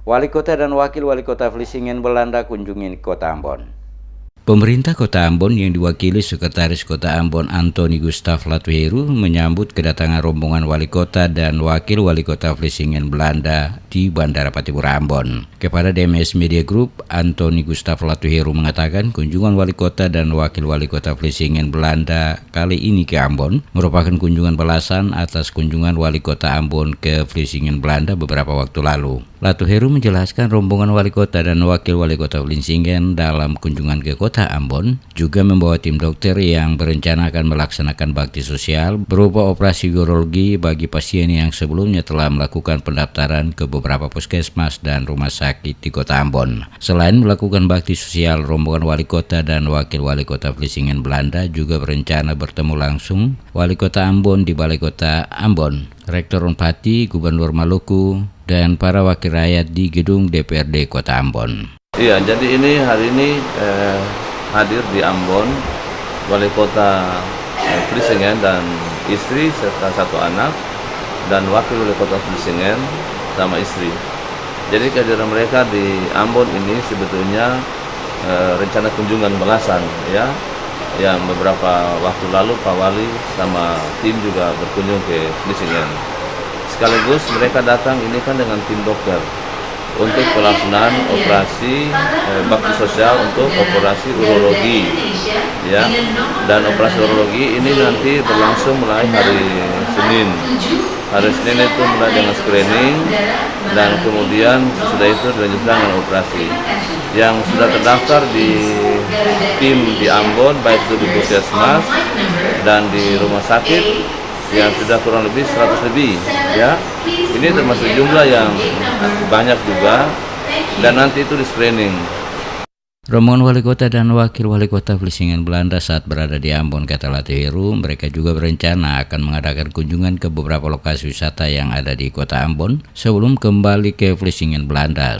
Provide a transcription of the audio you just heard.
Wali Kota dan Wakil Wali Kota Vlissingen Belanda kunjungi Kota Ambon. Pemerintah Kota Ambon yang diwakili Sekretaris Kota Ambon Antoni Gustav Latuheru menyambut kedatangan rombongan Wali Kota dan Wakil Wali Kota Vlissingen Belanda di Bandara Patibura Ambon. Kepada DMS Media Group, Antoni Gustav Latuheru mengatakan kunjungan Wali Kota dan Wakil Wali Kota Vlissingen Belanda kali ini ke Ambon merupakan kunjungan balasan atas kunjungan Wali Kota Ambon ke Vlissingen Belanda beberapa waktu lalu. Latuheru menjelaskan rombongan Wali Kota dan Wakil Wali Kota Vlissingen dalam kunjungan ke Kota Ambon juga membawa tim dokter yang berencana akan melaksanakan bakti sosial berupa operasi urologi bagi pasien yang sebelumnya telah melakukan pendaftaran ke beberapa puskesmas dan rumah sakit di Kota Ambon. Selain melakukan bakti sosial, rombongan Wali Kota dan Wakil Wali Kota Vlissingen Belanda juga berencana bertemu langsung Wali Kota Ambon di Balai Kota Ambon, Rektor Unpati, Gubernur Maluku, dan para wakil rakyat di gedung DPRD Kota Ambon. Iya, jadi hari ini hadir di Ambon Wali Kota Vlissingen dan istri serta satu anak, dan Wakil Wali Kota Vlissingen sama istri. Jadi kehadiran mereka di Ambon ini sebetulnya rencana kunjungan balasan ya. Yang beberapa waktu lalu Pak Wali sama tim juga berkunjung ke Vlissingen. Sekaligus mereka datang ini kan dengan tim dokter untuk pelaksanaan operasi bakti sosial untuk operasi urologi ya, dan operasi urologi ini nanti berlangsung mulai hari Senin itu mulai dengan screening, dan kemudian sesudah itu dilanjutkan dengan operasi yang sudah terdaftar di tim di Ambon, baik itu di puskesmas dan di rumah sakit yang sudah kurang lebih 100 lebih ya. Ini termasuk jumlah yang banyak juga, dan nanti itu di screening. Rombongan Wali Kota dan Wakil Wali Kota Vlissingen Belanda saat berada di Ambon, kata Latuheru, mereka juga berencana akan mengadakan kunjungan ke beberapa lokasi wisata yang ada di Kota Ambon sebelum kembali ke Vlissingen Belanda.